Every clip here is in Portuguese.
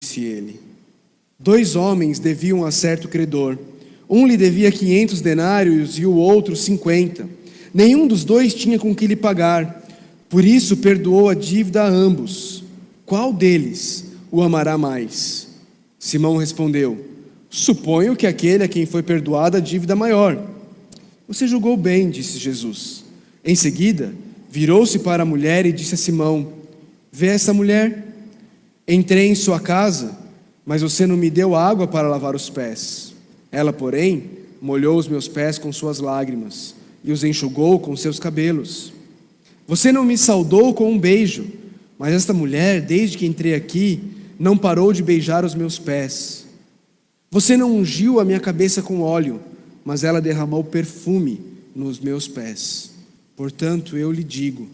disse ele. 2 homens deviam a certo credor. Um lhe devia 500 denários e o outro 50. Nenhum dos dois tinha com que lhe pagar. Por isso perdoou a dívida a ambos. Qual deles o amará mais? Simão respondeu: suponho que aquele a quem foi perdoada a dívida maior. Você julgou bem, disse Jesus. Em seguida, virou-se para a mulher e disse a Simão: vê essa mulher? Entrei em sua casa, mas você não me deu água para lavar os pés. Ela, porém, molhou os meus pés com suas lágrimas e os enxugou com seus cabelos. Você não me saudou com um beijo, mas esta mulher, desde que entrei aqui, não parou de beijar os meus pés. Você não ungiu a minha cabeça com óleo, mas ela derramou perfume nos meus pés. Portanto, eu lhe digo,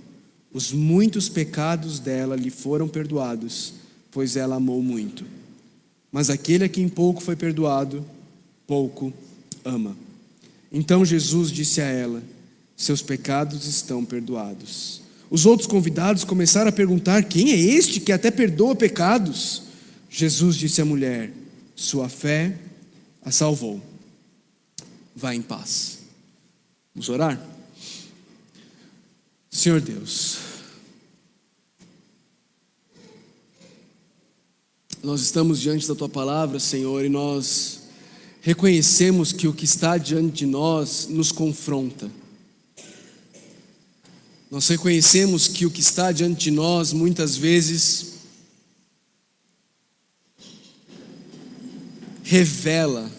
os muitos pecados dela lhe foram perdoados, pois ela amou muito. Mas aquele a quem pouco foi perdoado, pouco ama. Então Jesus disse a ela: seus pecados estão perdoados. Os outros convidados começaram a perguntar: quem é este que até perdoa pecados? Jesus disse à mulher: sua fé a salvou. Vá em paz. Vamos orar? Senhor Deus, nós estamos diante da Tua palavra, Senhor, e nós reconhecemos que o que está diante de nós nos confronta. Nós reconhecemos que o que está diante de nós muitas vezes revela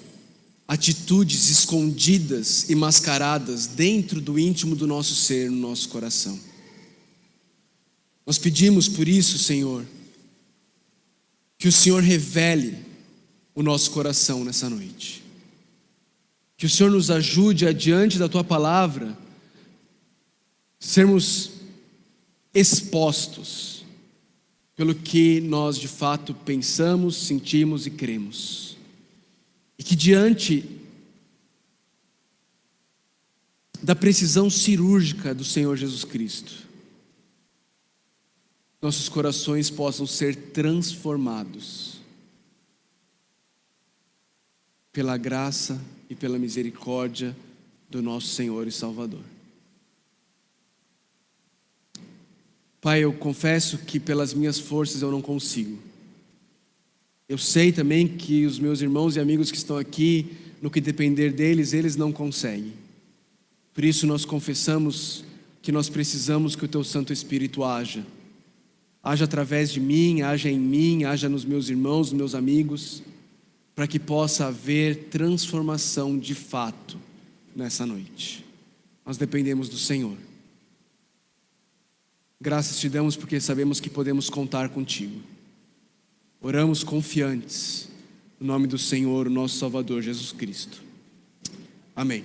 atitudes escondidas e mascaradas dentro do íntimo do nosso ser, no nosso coração. Nós pedimos por isso, Senhor, que o Senhor revele o nosso coração nessa noite. Que o Senhor nos ajude, adiante da Tua palavra, sermos expostos pelo que nós de fato pensamos, sentimos e cremos. E que diante da precisão cirúrgica do Senhor Jesus Cristo, nossos corações possam ser transformados pela graça e pela misericórdia do nosso Senhor e Salvador. Pai, eu confesso que pelas minhas forças eu não consigo. Eu sei também que os meus irmãos e amigos que estão aqui, no que depender deles, eles não conseguem. Por isso nós confessamos que nós precisamos que o Teu Santo Espírito haja. Haja através de mim, haja em mim, haja nos meus irmãos, nos meus amigos, para que possa haver transformação de fato nessa noite. Nós dependemos do Senhor. Graças te damos porque sabemos que podemos contar contigo. Oramos confiantes, no nome do Senhor, o nosso Salvador, Jesus Cristo. Amém.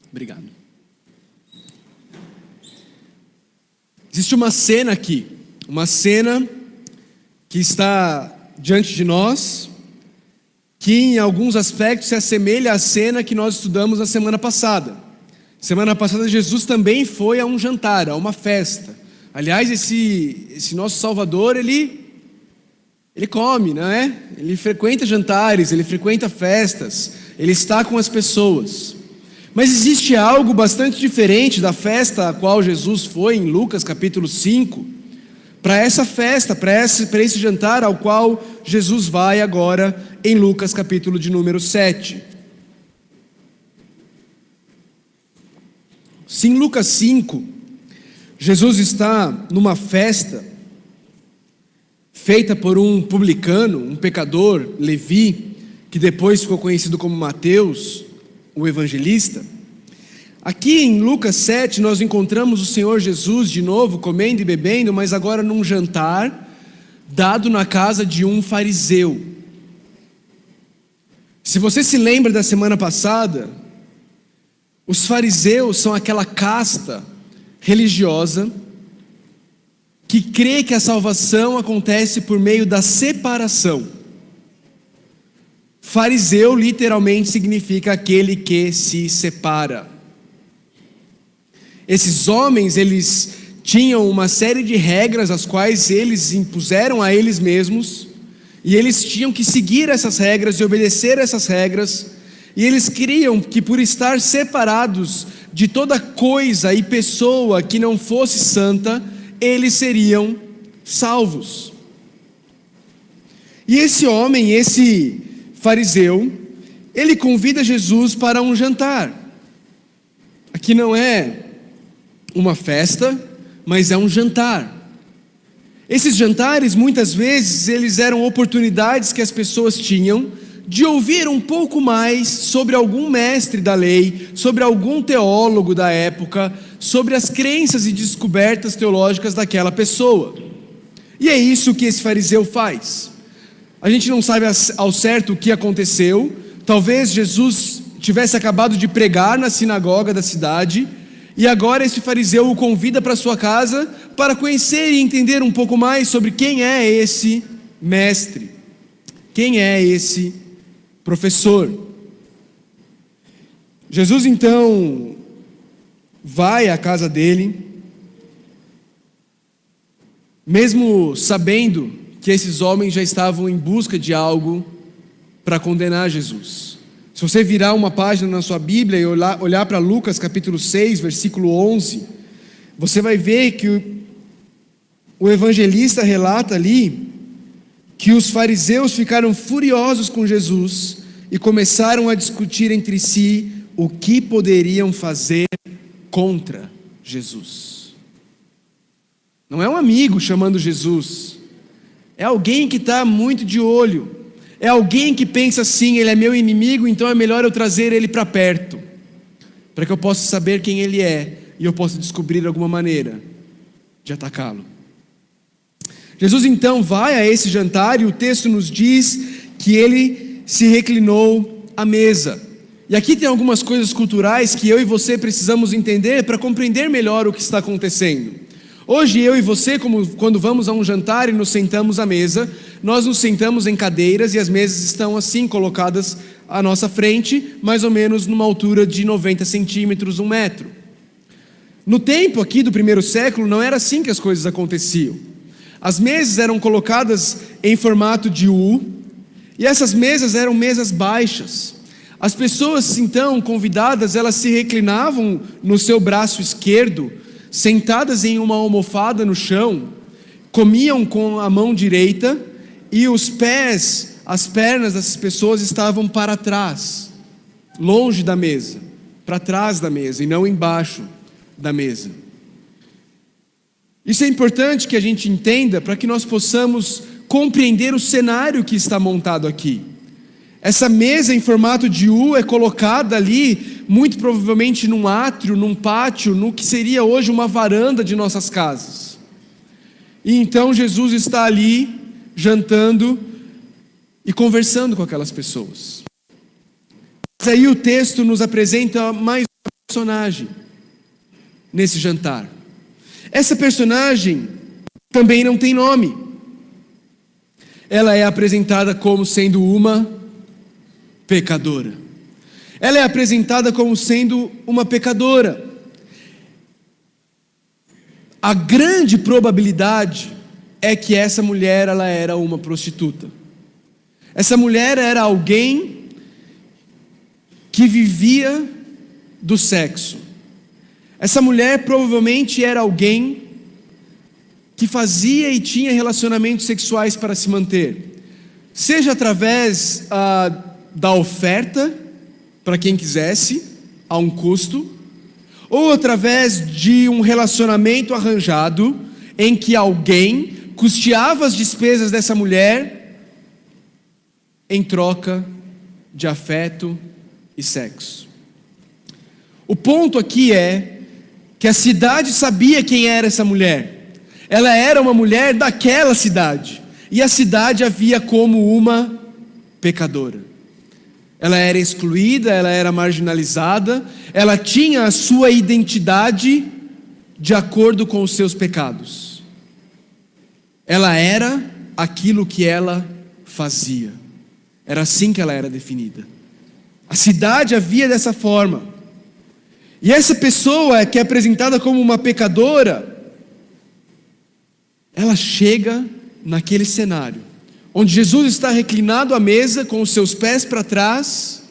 Obrigado. Existe uma cena aqui, uma cena que está diante de nós, que em alguns aspectos se assemelha à cena que nós estudamos na semana passada. Semana passada Jesus também foi a um jantar, a uma festa. Aliás, esse nosso Salvador, ele come, não é? Ele frequenta jantares, ele frequenta festas, ele está com as pessoas. Mas existe algo bastante diferente da festa a qual Jesus foi em Lucas capítulo 5, para essa festa, para esse jantar ao qual Jesus vai agora em Lucas capítulo de número 7. Se em Lucas 5, Jesus está numa festa feita por um publicano, um pecador, Levi, que depois ficou conhecido como Mateus, o evangelista. Aqui em Lucas 7 nós encontramos o Senhor Jesus de novo comendo e bebendo, mas agora num jantar dado na casa de um fariseu. Se você se lembra da semana passada, os fariseus são aquela casta religiosa que crê que a salvação acontece por meio da separação. Fariseu literalmente significa aquele que se separa. Esses homens, eles tinham uma série de regras as quais eles impuseram a eles mesmos, e eles tinham que seguir essas regras e obedecer essas regras, e eles criam que por estar separados de toda coisa e pessoa que não fosse santa, eles seriam salvos. E esse homem, esse fariseu, ele convida Jesus para um jantar. Aqui não é uma festa, mas é um jantar. Esses jantares, muitas vezes, eles eram oportunidades que as pessoas tinham de ouvir um pouco mais sobre algum mestre da lei, sobre algum teólogo da época, sobre as crenças e descobertas teológicas daquela pessoa. E é isso que esse fariseu faz. A gente não sabe ao certo o que aconteceu. Talvez Jesus tivesse acabado de pregar na sinagoga da cidade, e agora esse fariseu o convida para sua casa para conhecer e entender um pouco mais sobre quem é esse mestre, quem é esse professor. Jesus então vai à casa dele, mesmo sabendo que esses homens já estavam em busca de algo para condenar Jesus. Se você virar uma página na sua Bíblia e olhar para Lucas capítulo 6, versículo 11, você vai ver que o evangelista relata ali que os fariseus ficaram furiosos com Jesus e começaram a discutir entre si o que poderiam fazer contra Jesus. Não é um amigo chamando Jesus, é alguém que está muito de olho, é alguém que pensa assim: ele é meu inimigo, então é melhor eu trazer ele para perto, para que eu possa saber quem ele é e eu possa descobrir alguma maneira de atacá-lo. Jesus então vai a esse jantar e o texto nos diz que ele se reclinou à mesa. E aqui tem algumas coisas culturais que eu e você precisamos entender para compreender melhor o que está acontecendo. Hoje eu e você, quando vamos a um jantar e nos sentamos à mesa, nós nos sentamos em cadeiras e as mesas estão assim colocadas à nossa frente, mais ou menos numa altura de 90 centímetros, 1 metro. No tempo aqui do primeiro século não era assim que as coisas aconteciam. As mesas eram colocadas em formato de U, e essas mesas eram mesas baixas. As pessoas então convidadas, elas se reclinavam no seu braço esquerdo, sentadas em uma almofada no chão, comiam com a mão direita e os pés, as pernas dessas pessoas estavam para trás, longe da mesa, para trás da mesa e não embaixo da mesa. Isso é importante que a gente entenda para que nós possamos compreender o cenário que está montado aqui. Essa mesa em formato de U é colocada ali, muito provavelmente num átrio, num pátio, no que seria hoje uma varanda de nossas casas. E então Jesus está ali, jantando e conversando com aquelas pessoas. Mas aí o texto nos apresenta mais um personagem nesse jantar. Essa personagem também não tem nome. Ela é apresentada como sendo uma pecadora. Ela é apresentada como sendo uma pecadora. A grande probabilidade é que essa mulher, ela era uma prostituta. Essa mulher era alguém que vivia do sexo. Essa mulher provavelmente era alguém que fazia e tinha relacionamentos sexuais para se manter, seja através da oferta para quem quisesse, a um custo, ou através de um relacionamento arranjado, em que alguém custeava as despesas dessa mulher em troca de afeto e sexo. O ponto aqui é que a cidade sabia quem era essa mulher. Ela era uma mulher daquela cidade, e a cidade a via como uma pecadora. Ela era excluída, ela era marginalizada, ela tinha a sua identidade de acordo com os seus pecados. Ela era aquilo que ela fazia. Era assim que ela era definida. A cidade a via dessa forma. E essa pessoa que é apresentada como uma pecadora, ela chega naquele cenário, onde Jesus está reclinado à mesa com os seus pés para trás,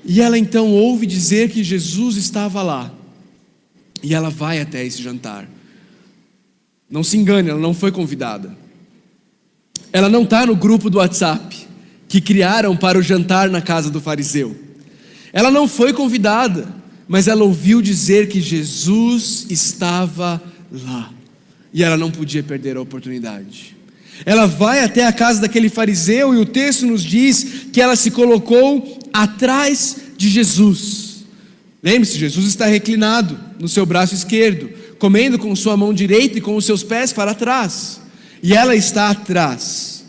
e ela então ouve dizer que Jesus estava lá, e ela vai até esse jantar. Não se engane, ela não foi convidada. Ela não está no grupo do WhatsApp que criaram para o jantar na casa do fariseu. Ela não foi convidada, mas ela ouviu dizer que Jesus estava lá, e ela não podia perder a oportunidade. Ela vai até a casa daquele fariseu, e o texto nos diz que ela se colocou atrás de Jesus. Lembre-se, Jesus está reclinado no seu braço esquerdo, comendo com sua mão direita e com os seus pés para trás, e ela está atrás,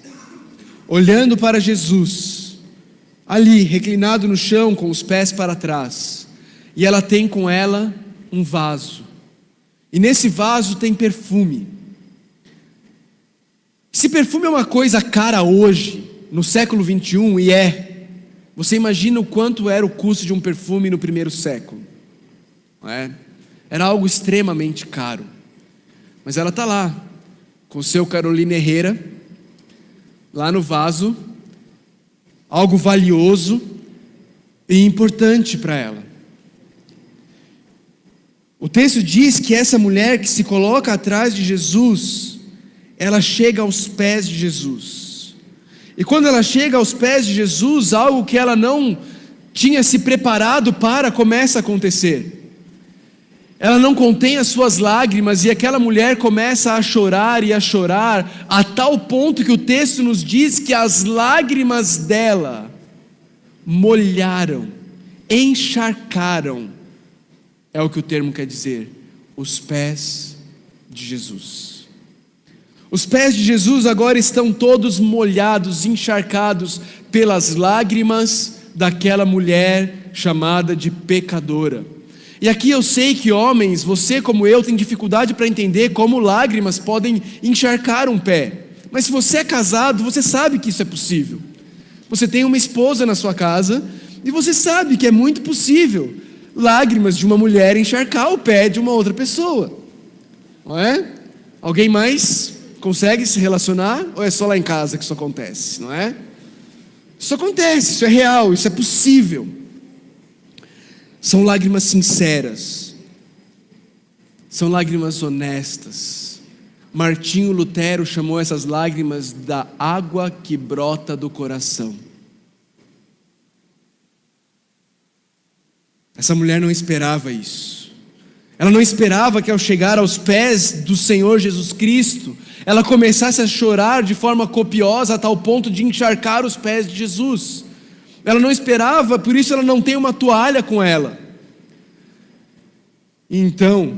olhando para Jesus, ali reclinado no chão com os pés para trás, e ela tem com ela um vaso, e nesse vaso tem perfume. Se perfume é uma coisa cara hoje, no século 21, e você imagina o quanto era o custo de um perfume no primeiro século, não é? Era algo extremamente caro, mas ela está lá, com o seu Carolina Herrera, lá no vaso, algo valioso e importante para ela. O texto diz que essa mulher que se coloca atrás de Jesus, ela chega aos pés de Jesus. E quando ela chega aos pés de Jesus, algo que ela não tinha se preparado para começa a acontecer. Ela não contém as suas lágrimas, e aquela mulher começa a chorar, a tal ponto que o texto nos diz que as lágrimas dela molharam, encharcaram, é o que o termo quer dizer, os pés de Jesus. Os pés de Jesus agora estão todos molhados, encharcados pelas lágrimas daquela mulher chamada de pecadora. E aqui eu sei que homens, você como eu, tem dificuldade para entender como lágrimas podem encharcar um pé. Mas se você é casado, você sabe que isso é possível. Você tem uma esposa na sua casa, e você sabe que é muito possível lágrimas de uma mulher encharcar o pé de uma outra pessoa. Não é? Alguém mais consegue se relacionar? Ou é só lá em casa que isso acontece? Não é? Isso acontece, isso é real, isso é possível. São lágrimas sinceras, são lágrimas honestas. Martinho Lutero chamou essas lágrimas da água que brota do coração. Essa mulher não esperava isso. Ela não esperava que ao chegar aos pés do Senhor Jesus Cristo, ela começasse a chorar de forma copiosa a tal ponto de encharcar os pés de Jesus. Ela não esperava, por isso ela não tem uma toalha com ela. Então,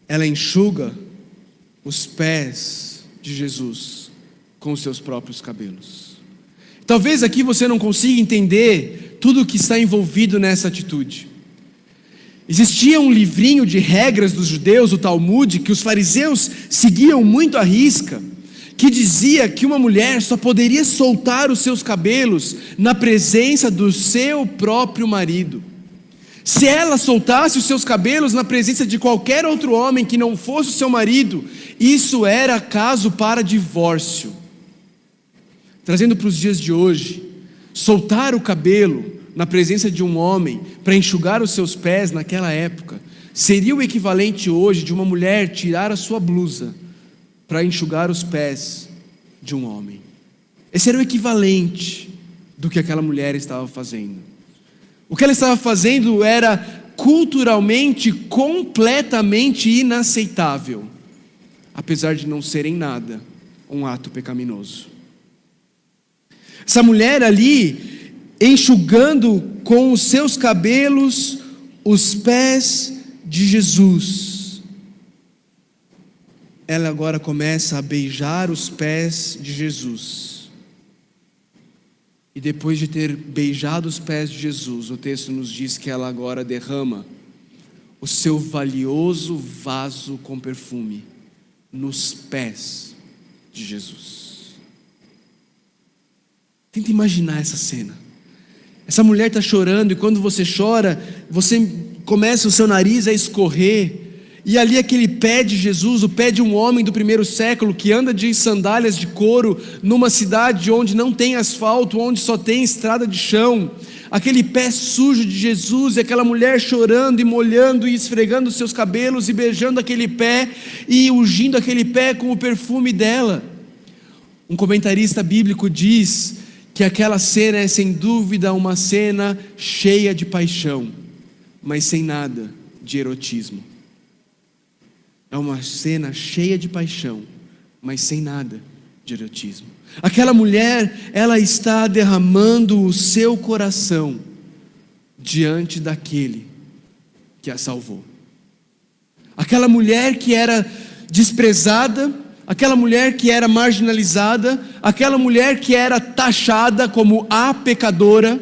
ela enxuga os pés de Jesus com os seus próprios cabelos. Talvez aqui você não consiga entender tudo o que está envolvido nessa atitude. Existia um livrinho de regras dos judeus, o Talmud, que os fariseus seguiam muito à risca, que dizia que uma mulher só poderia soltar os seus cabelos na presença do seu próprio marido. Se ela soltasse os seus cabelos na presença de qualquer outro homem que não fosse o seu marido, isso era caso para divórcio. Trazendo para os dias de hoje, soltar o cabelo na presença de um homem para enxugar os seus pés naquela época seria o equivalente hoje de uma mulher tirar a sua blusa para enxugar os pés de um homem. Esse era o equivalente do que aquela mulher estava fazendo. O que ela estava fazendo era culturalmente completamente inaceitável, apesar de não ser em nada um ato pecaminoso. Essa mulher ali, enxugando com os seus cabelos os pés de Jesus, ela agora começa a beijar os pés de Jesus. E depois de ter beijado os pés de Jesus, o texto nos diz que ela agora derrama o seu valioso vaso com perfume nos pés de Jesus. Tenta imaginar essa cena. Essa mulher está chorando, e quando você chora, você começa o seu nariz a escorrer. E ali aquele pé de Jesus, o pé de um homem do primeiro século, que anda de sandálias de couro, numa cidade onde não tem asfalto, onde só tem estrada de chão, aquele pé sujo de Jesus, e aquela mulher chorando e molhando e esfregando os seus cabelos e beijando aquele pé e ungindo aquele pé com o perfume dela. Um comentarista bíblico diz que aquela cena é sem dúvida uma cena cheia de paixão, mas sem nada de erotismo. É uma cena cheia de paixão, mas sem nada de erotismo. Aquela mulher, ela está derramando o seu coração diante daquele que a salvou. Aquela mulher que era desprezada, aquela mulher que era marginalizada, aquela mulher que era taxada como a pecadora,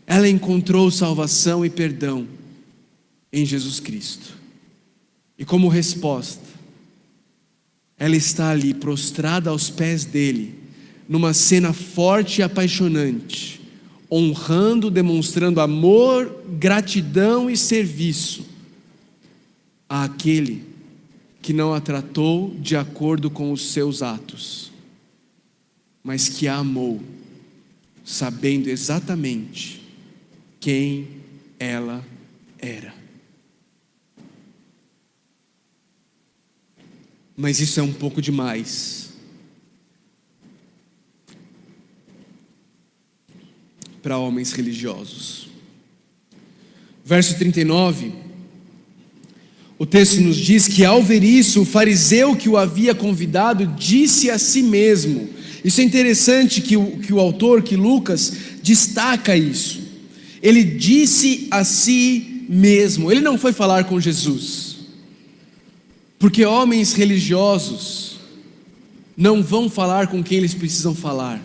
ela encontrou salvação e perdão em Jesus Cristo. E como resposta, ela está ali prostrada aos pés dele, numa cena forte e apaixonante, honrando, demonstrando amor, gratidão e serviço àquele que não a tratou de acordo com os seus atos, mas que a amou, sabendo exatamente quem ela era. Mas isso é um pouco demais para homens religiosos. Verso 39, o texto nos diz que ao ver isso, o fariseu que o havia convidado disse a si mesmo. Isso é interessante que o autor, que Lucas, destaca isso. Ele disse a si mesmo, ele não foi falar com Jesus. Porque homens religiosos não vão falar com quem eles precisam falar.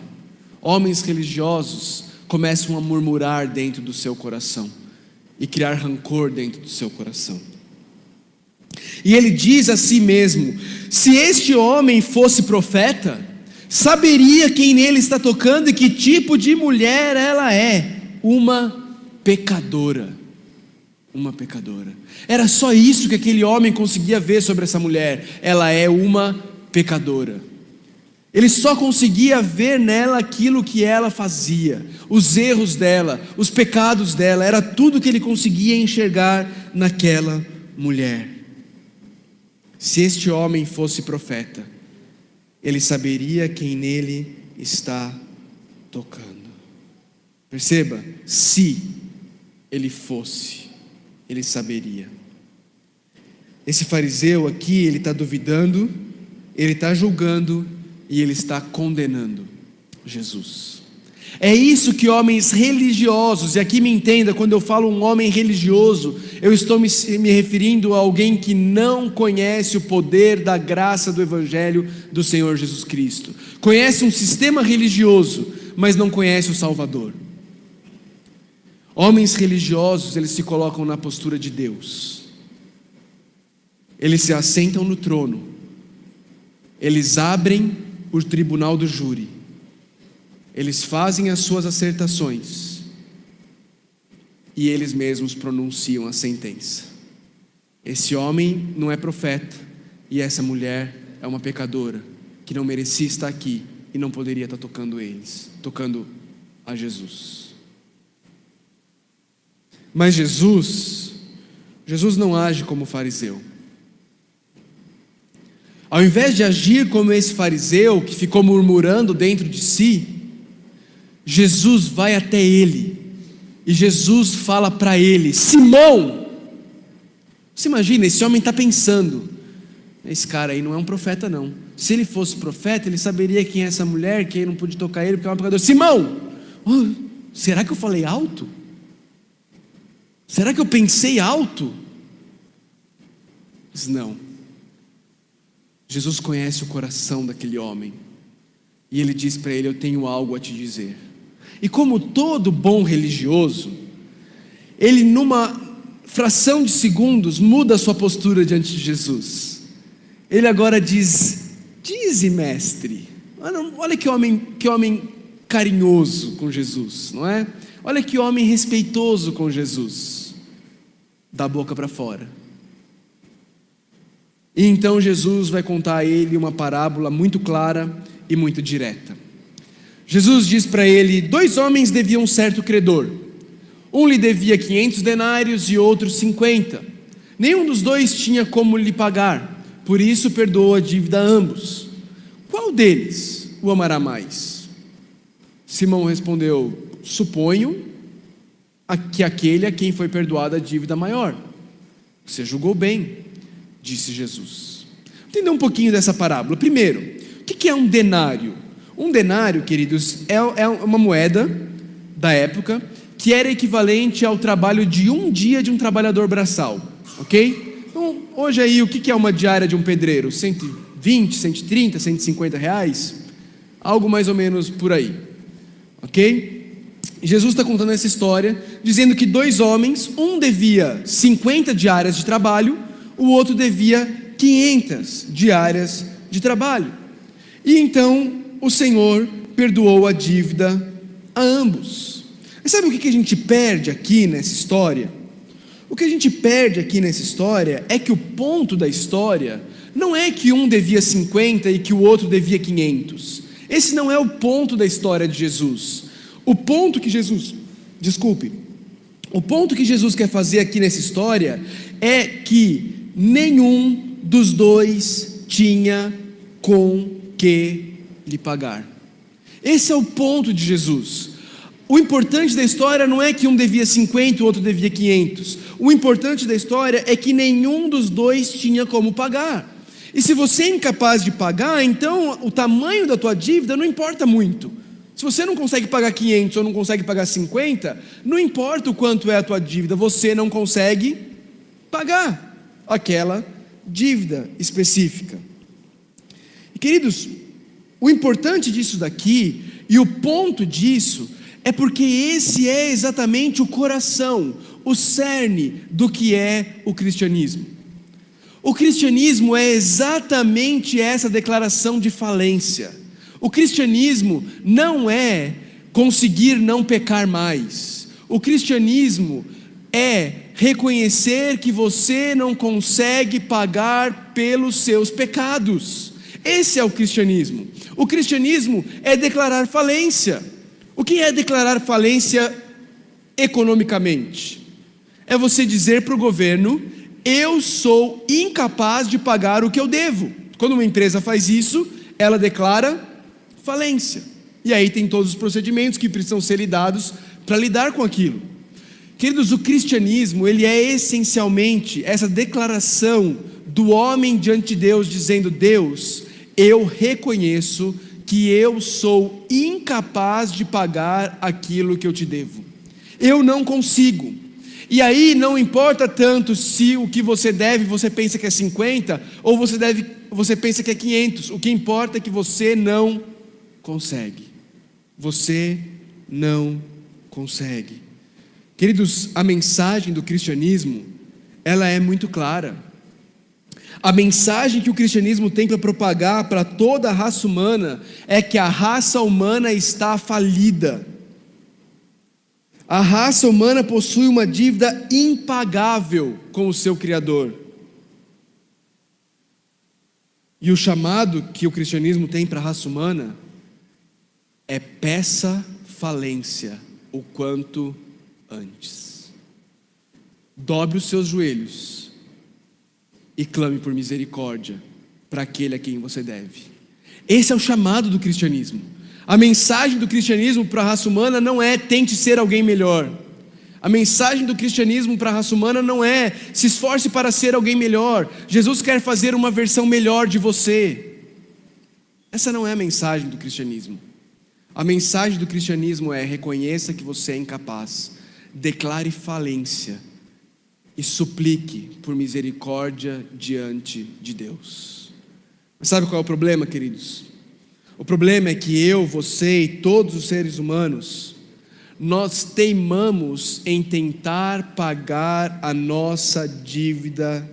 Homens religiosos começam a murmurar dentro do seu coração e criar rancor dentro do seu coração. E ele diz a si mesmo: se este homem fosse profeta, saberia quem nele está tocando e que tipo de mulher ela é, uma pecadora. Uma pecadora. Era só isso que aquele homem conseguia ver sobre essa mulher. Ela é uma pecadora. Ele só conseguia ver nela aquilo que ela fazia, os erros dela, os pecados dela. Era tudo que ele conseguia enxergar naquela mulher. Se este homem fosse profeta, ele saberia quem nele está tocando. Perceba, se ele fosse, ele saberia. Esse fariseu aqui, ele está duvidando, ele está julgando e ele está condenando Jesus. É isso que homens religiosos, e aqui me entenda, quando eu falo um homem religioso, eu estou me referindo a alguém que não conhece o poder da graça do Evangelho do Senhor Jesus Cristo. Conhece um sistema religioso, mas não conhece o Salvador. Homens religiosos, eles se colocam na postura de Deus. Eles se assentam no trono. Eles abrem o tribunal do júri. Eles fazem as suas assertações. E eles mesmos pronunciam a sentença. Esse homem não é profeta. E essa mulher é uma pecadora, que não merecia estar aqui e não poderia estar tocando a Jesus. Mas Jesus não age como fariseu. Ao invés de agir como esse fariseu que ficou murmurando dentro de si, Jesus vai até ele e Jesus fala para ele: Simão! Você imagina, esse homem está pensando: esse cara aí não é um profeta não. Se ele fosse profeta, ele saberia quem é essa mulher, que ele não pôde tocar ele porque é uma pecadora. Simão! Oh, será que eu falei alto? Será que eu pensei alto? Mas não. Jesus conhece o coração daquele homem. E ele diz para ele: eu tenho algo a te dizer. E como todo bom religioso, ele numa fração de segundos muda a sua postura diante de Jesus. Ele agora diz: dize, mestre. Olha que homem carinhoso com Jesus, não é? Olha que homem respeitoso com Jesus, da boca para fora. E então Jesus vai contar a ele uma parábola muito clara e muito direta. Jesus diz para ele: 2 homens deviam um certo credor. Um lhe devia 500 denários e outro 50. Nenhum dos dois tinha como lhe pagar, por isso perdoou a dívida a ambos. Qual deles o amará mais? Simão respondeu: suponho que aquele a quem foi perdoada a dívida maior. Você julgou bem, disse Jesus. Vamos entender um pouquinho dessa parábola. Primeiro, o que é um denário? Um denário, queridos, é uma moeda da época que era equivalente ao trabalho de um dia de um trabalhador braçal, ok? Então, hoje aí, o que é uma diária de um pedreiro? 120, 130, 150 reais? Algo mais ou menos por aí, ok? Jesus está contando essa história, dizendo que 2 homens, um devia 50 diárias de trabalho, o outro devia 500 diárias de trabalho. E então o Senhor perdoou a dívida a ambos. Mas sabe o que a gente perde aqui nessa história? O que a gente perde aqui nessa história é que o ponto da história não é que um devia 50 e que o outro devia 500. Esse não é o ponto da história de Jesus. O ponto que Jesus quer fazer aqui nessa história é que nenhum dos dois tinha com que lhe pagar. Esse é o ponto de Jesus. O importante da história não é que um devia 50 e o outro devia 500. O importante da história é que nenhum dos dois tinha como pagar. E se você é incapaz de pagar, então o tamanho da tua dívida não importa muito. Se você não consegue pagar 500 ou não consegue pagar 50, não importa o quanto é a tua dívida, você não consegue pagar aquela dívida específica. E queridos, o importante disso daqui e o ponto disso é porque esse é exatamente o coração, o cerne do que é o cristianismo. O cristianismo é exatamente essa declaração de falência. O cristianismo não é conseguir não pecar mais. O cristianismo é reconhecer que você não consegue pagar pelos seus pecados. Esse é o cristianismo. O cristianismo é declarar falência. O que é declarar falência economicamente? É você dizer para o governo: eu sou incapaz de pagar o que eu devo. Quando uma empresa faz isso, ela declara falência. E aí tem todos os procedimentos que precisam ser lidados para lidar com aquilo. Queridos, o cristianismo, ele é essencialmente essa declaração do homem diante de Deus, dizendo: Deus, eu reconheço que eu sou incapaz de pagar aquilo que eu te devo. Eu não consigo. E aí não importa tanto se o que você deve, você pensa que é 50, ou você pensa que é 500. O que importa é que você não consegue. Você não consegue. Queridos, a mensagem do cristianismo, ela é muito clara. A mensagem que o cristianismo tem para propagar para toda a raça humana é que a raça humana está falida. A raça humana possui uma dívida impagável com o seu Criador. E o chamado que o cristianismo tem para a raça humana é: peça falência o quanto antes. Dobre os seus joelhos e clame por misericórdia para aquele a quem você deve. Esse é o chamado do cristianismo. A mensagem do cristianismo para a raça humana não é: tente ser alguém melhor. A mensagem do cristianismo para a raça humana não é: se esforce para ser alguém melhor. Jesus quer fazer uma versão melhor de você. Essa não é a mensagem do cristianismo. A mensagem do cristianismo é: reconheça que você é incapaz, declare falência e suplique por misericórdia diante de Deus. Mas sabe qual é o problema, queridos? O problema é que eu, você e todos os seres humanos, nós teimamos em tentar pagar a nossa dívida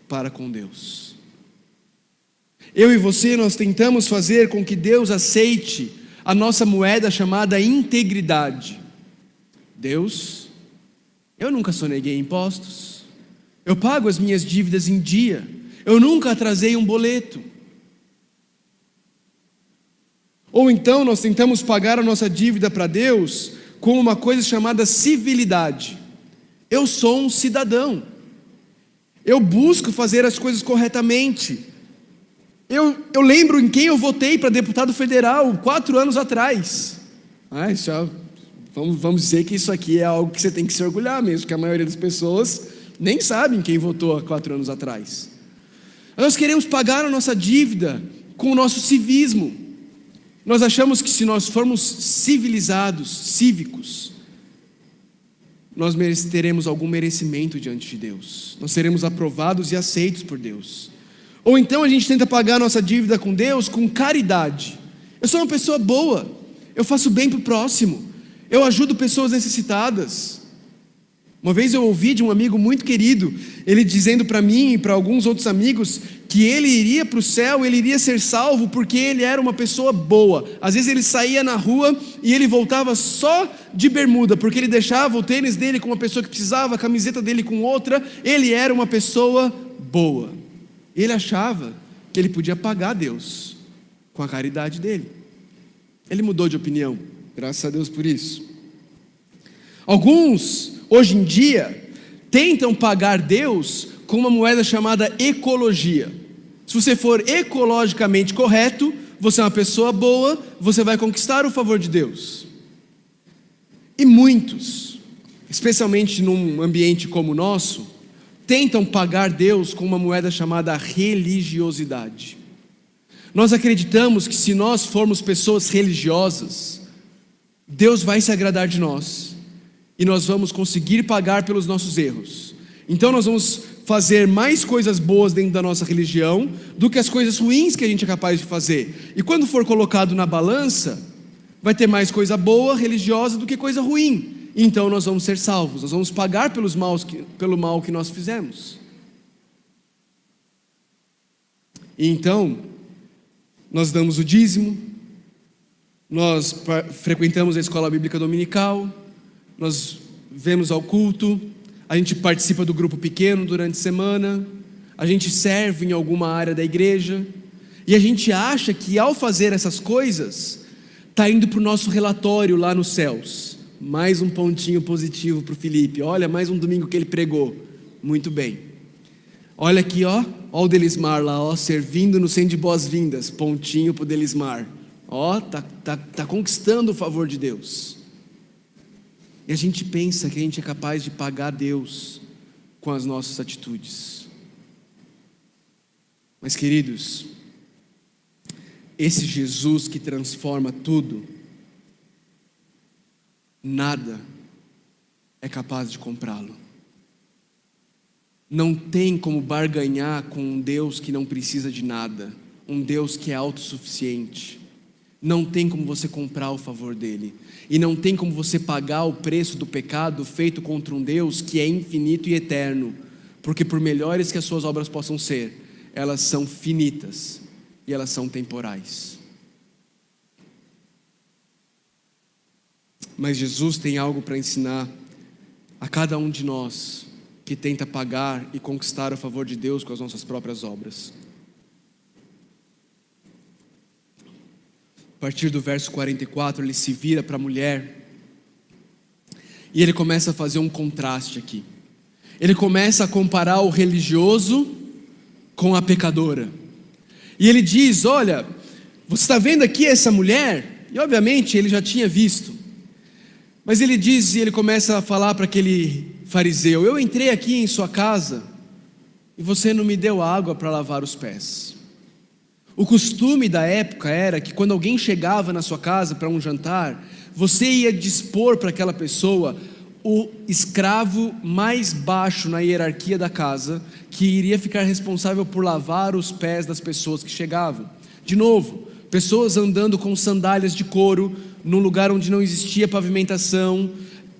para com Deus. Eu e você, nós tentamos fazer com que Deus aceite a nossa moeda chamada integridade. Deus, eu nunca soneguei impostos, eu pago as minhas dívidas em dia, eu nunca atrasei um boleto. Ou então nós tentamos pagar a nossa dívida para Deus com uma coisa chamada civilidade. Eu sou um cidadão, eu busco fazer as coisas corretamente. Eu lembro em quem eu votei para deputado federal 4 anos atrás. Vamos dizer que isso aqui é algo que você tem que se orgulhar mesmo, porque a maioria das pessoas nem sabem quem votou há 4 anos atrás. Nós queremos pagar a nossa dívida com o nosso civismo. Nós achamos que se nós formos civilizados, cívicos, nós teremos algum merecimento diante de Deus. Nós seremos aprovados e aceitos por Deus. Ou então a gente tenta pagar a nossa dívida com Deus com caridade. Eu sou uma pessoa boa, eu faço bem para o próximo, eu ajudo pessoas necessitadas. Uma vez eu ouvi de um amigo muito querido, ele dizendo para mim e para alguns outros amigos, que ele iria para o céu, ele iria ser salvo porque ele era uma pessoa boa. Às vezes ele saía na rua e ele voltava só de bermuda, porque ele deixava o tênis dele com uma pessoa que precisava, a camiseta dele com outra. Ele era uma pessoa boa. Ele achava que ele podia pagar a Deus com a caridade dele. Ele mudou de opinião, graças a Deus por isso. Alguns, hoje em dia, tentam pagar Deus com uma moeda chamada ecologia. Se você for ecologicamente correto, você é uma pessoa boa, você vai conquistar o favor de Deus. E muitos, especialmente num ambiente como o nosso, tentam pagar Deus com uma moeda chamada religiosidade. Nós acreditamos que se nós formos pessoas religiosas, Deus vai se agradar de nós e nós vamos conseguir pagar pelos nossos erros. Então nós vamos fazer mais coisas boas dentro da nossa religião do que as coisas ruins que a gente é capaz de fazer. E quando for colocado na balança, vai ter mais coisa boa, religiosa, do que coisa ruim. Então nós vamos ser salvos, nós vamos pagar pelo mal que nós fizemos. E então, nós damos o dízimo, nós frequentamos a escola bíblica dominical, nós vemos ao culto, a gente participa do grupo pequeno durante a semana, a gente serve em alguma área da igreja, e a gente acha que ao fazer essas coisas, está indo para o nosso relatório lá nos céus. Mais um pontinho positivo para o Felipe. Olha, mais um domingo que ele pregou. Muito bem. Olha aqui, ó o Delismar lá, servindo no centro de boas-vindas. Pontinho para o Delismar. Tá conquistando o favor de Deus. E a gente pensa que a gente é capaz de pagar Deus com as nossas atitudes. Mas, queridos, esse Jesus que transforma tudo, nada é capaz de comprá-lo. Não tem como barganhar com um Deus que não precisa de nada, um Deus que é autossuficiente. Não tem como você comprar o favor dele, e não tem como você pagar o preço do pecado feito contra um Deus que é infinito e eterno, porque por melhores que as suas obras possam ser, elas são finitas e elas são temporais. Mas Jesus tem algo para ensinar a cada um de nós que tenta pagar e conquistar o favor de Deus com as nossas próprias obras. A partir do verso 44, ele se vira para a mulher e ele começa a fazer um contraste aqui. Ele começa a comparar o religioso com a pecadora. E ele diz: olha, você está vendo aqui essa mulher? E obviamente ele já tinha visto. Mas ele diz, e ele começa a falar para aquele fariseu: eu entrei aqui em sua casa e você não me deu água para lavar os pés. O costume da época era que quando alguém chegava na sua casa para um jantar, você ia dispor para aquela pessoa o escravo mais baixo na hierarquia da casa, que iria ficar responsável por lavar os pés das pessoas que chegavam. De novo, pessoas andando com sandálias de couro, num lugar onde não existia pavimentação,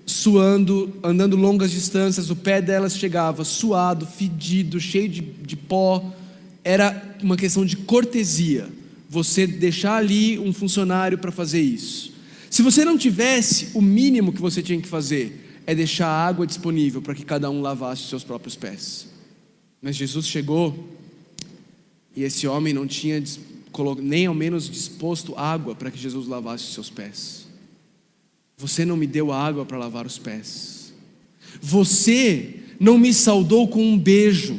suando, andando longas distâncias, o pé delas chegava suado, fedido, cheio de pó. Era uma questão de cortesia. você deixar ali um funcionário para fazer isso. Se você não tivesse, o mínimo que você tinha que fazer é deixar a água disponível para que cada um lavasse os seus próprios pés. Mas Jesus chegou e esse homem não tinha nem ao menos disposto água para que Jesus lavasse os seus pés. Você não me deu água para lavar os pés. Você não me saudou com um beijo.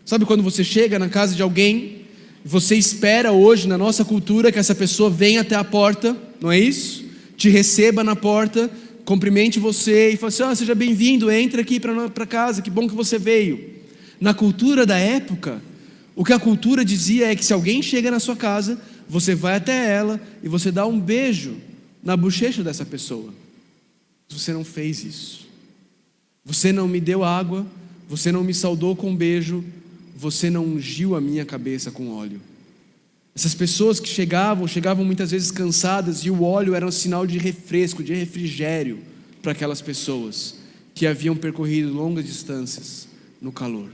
Sabe quando você chega na casa de alguém, você espera hoje na nossa cultura que essa pessoa venha até a porta, não é isso? Te receba na porta, cumprimente você e fale assim: seja bem-vindo, entre aqui para casa, que bom que você veio. Na cultura da época, o que a cultura dizia é que se alguém chega na sua casa, você vai até ela e você dá um beijo na bochecha dessa pessoa. Você não fez isso. Você não me deu água, você não me saudou com um beijo, você não ungiu a minha cabeça com óleo. Essas pessoas que chegavam muitas vezes cansadas, e o óleo era um sinal de refresco, de refrigério para aquelas pessoas que haviam percorrido longas distâncias no calor.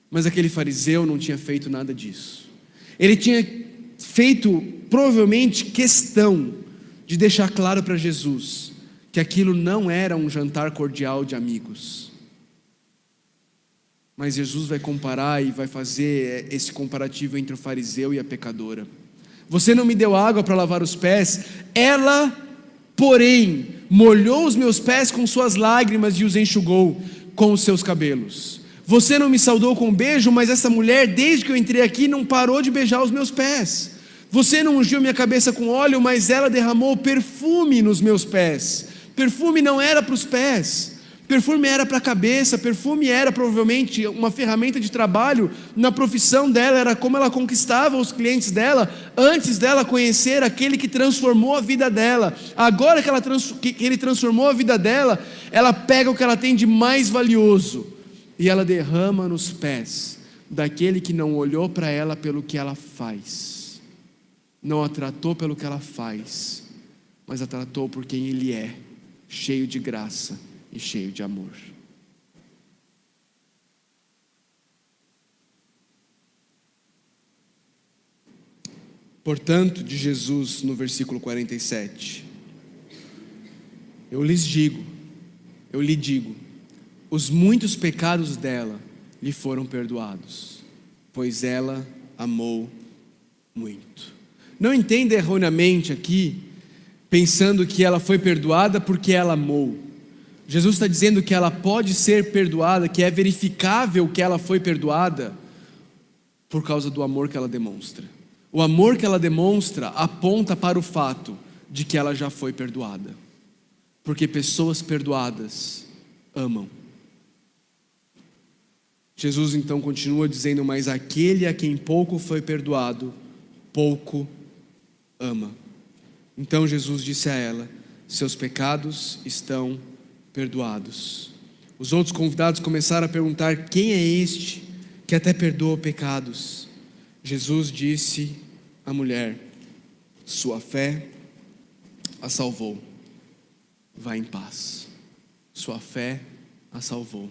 Mas aquele fariseu não tinha feito nada disso. Ele tinha feito, provavelmente, questão de deixar claro para Jesus que aquilo não era um jantar cordial de amigos. Mas Jesus vai comparar e vai fazer esse comparativo entre o fariseu e a pecadora. Você não me deu água para lavar os pés, ela, porém, molhou os meus pés com suas lágrimas e os enxugou com os seus cabelos. Você não me saudou com um beijo, mas essa mulher, desde que eu entrei aqui, não parou de beijar os meus pés. Você não ungiu minha cabeça com óleo, mas ela derramou perfume nos meus pés. Perfume não era para os pés, perfume era para a cabeça. Perfume era provavelmente uma ferramenta de trabalho na profissão dela, era como ela conquistava os clientes dela, antes dela conhecer aquele que transformou a vida dela. Agora que ele transformou a vida dela, ela pega o que ela tem de mais valioso e ela derrama nos pés daquele que não olhou para ela pelo que ela faz, não a tratou pelo que ela faz, mas a tratou por quem ele é, cheio de graça e cheio de amor. Portanto, de Jesus no versículo 47, eu lhe digo, os muitos pecados dela lhe foram perdoados, pois ela amou muito. Não entenda erroneamente aqui, pensando que ela foi perdoada porque ela amou. Jesus está dizendo que ela pode ser perdoada, que é verificável que ela foi perdoada por causa do amor que ela demonstra. O amor que ela demonstra aponta para o fato de que ela já foi perdoada, porque pessoas perdoadas amam. Jesus então continua dizendo: mas aquele a quem pouco foi perdoado, pouco ama. Então Jesus disse a ela: seus pecados estão perdoados. Os outros convidados começaram a perguntar: quem é este que até perdoa pecados? Jesus disse à mulher: sua fé a salvou, vá em paz. Sua fé a salvou,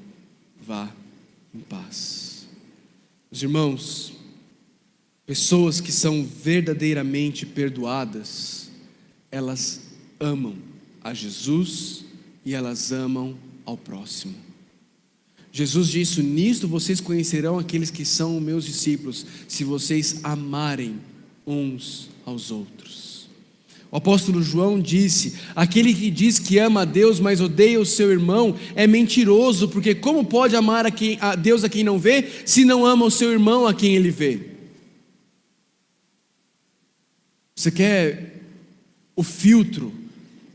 vá em paz. Os irmãos, pessoas que são verdadeiramente perdoadas, elas amam a Jesus e elas amam ao próximo. Jesus disse: nisto vocês conhecerão aqueles que são meus discípulos, se vocês amarem uns aos outros. O apóstolo João disse: aquele que diz que ama a Deus, mas odeia o seu irmão, é mentiroso, porque como pode amar a Deus a quem não vê, se não ama o seu irmão a quem ele vê? Você quer o filtro,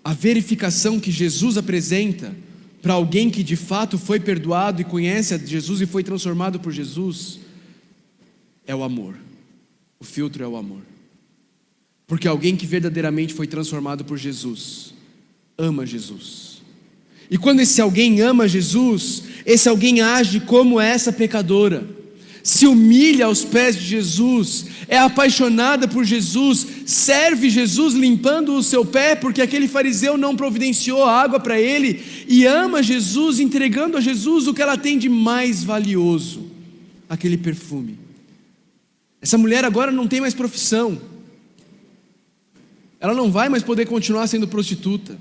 a verificação que Jesus apresenta para alguém que de fato foi perdoado e conhece a Jesus e foi transformado por Jesus? É o amor. O filtro é o amor. Porque alguém que verdadeiramente foi transformado por Jesus ama Jesus. E quando esse alguém ama Jesus, esse alguém age como essa pecadora, se humilha aos pés de Jesus, é apaixonada por Jesus, serve Jesus limpando o seu pé, porque aquele fariseu não providenciou água para ele, e ama Jesus, entregando a Jesus o que ela tem de mais valioso, aquele perfume. Essa mulher agora não tem mais profissão. Ela não vai mais poder continuar sendo prostituta.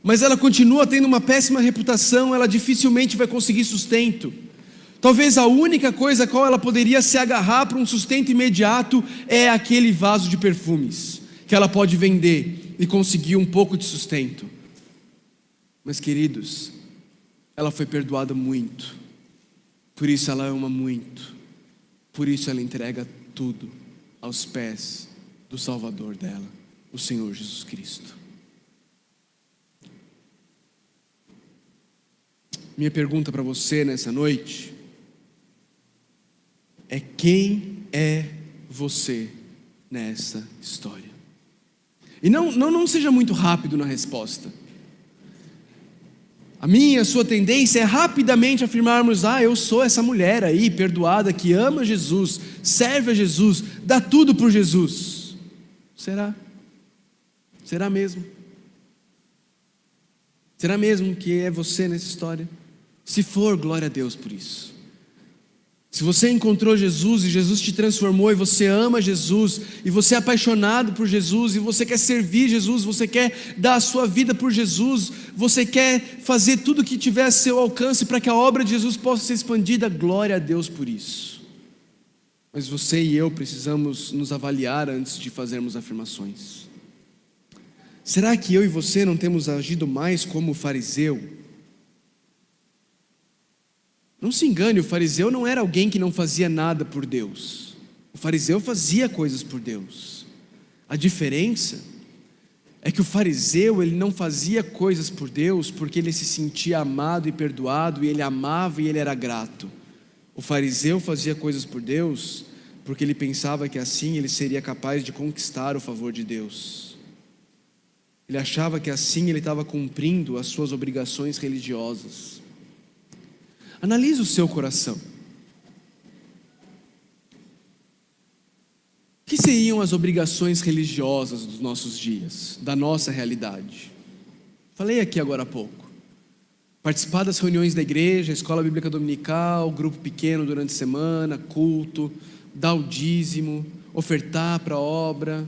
Mas ela continua tendo uma péssima reputação, ela dificilmente vai conseguir sustento. Talvez a única coisa a qual ela poderia se agarrar para um sustento imediato é aquele vaso de perfumes, que ela pode vender e conseguir um pouco de sustento. Mas queridos, ela foi perdoada muito, por isso ela ama muito, por isso ela entrega tudo aos pés do Salvador dela, o Senhor Jesus Cristo. Minha pergunta para você nessa noite é: quem é você nessa história? E não seja muito rápido na resposta. A sua tendência é rapidamente afirmarmos: eu sou essa mulher aí, perdoada, que ama Jesus, serve a Jesus, dá tudo por Jesus. Será? Será mesmo? Será mesmo que é você nessa história? Se for, glória a Deus por isso. Se você encontrou Jesus e Jesus te transformou e você ama Jesus e você é apaixonado por Jesus e você quer servir Jesus, você quer dar a sua vida por Jesus, você quer fazer tudo o que tiver a seu alcance para que a obra de Jesus possa ser expandida, glória a Deus por isso. Mas você e eu precisamos nos avaliar antes de fazermos afirmações. Será que eu e você não temos agido mais como o fariseu? Não se engane, o fariseu não era alguém que não fazia nada por Deus. O fariseu fazia coisas por Deus. A diferença é que o fariseu, ele não fazia coisas por Deus porque ele se sentia amado e perdoado, e ele amava e ele era grato. O fariseu fazia coisas por Deus porque ele pensava que assim ele seria capaz de conquistar o favor de Deus. Ele achava que assim ele estava cumprindo as suas obrigações religiosas. Analise o seu coração. O que seriam as obrigações religiosas dos nossos dias, da nossa realidade? Falei aqui agora há pouco. Participar das reuniões da igreja, escola bíblica dominical, grupo pequeno durante a semana, culto, dar o dízimo, ofertar para a obra.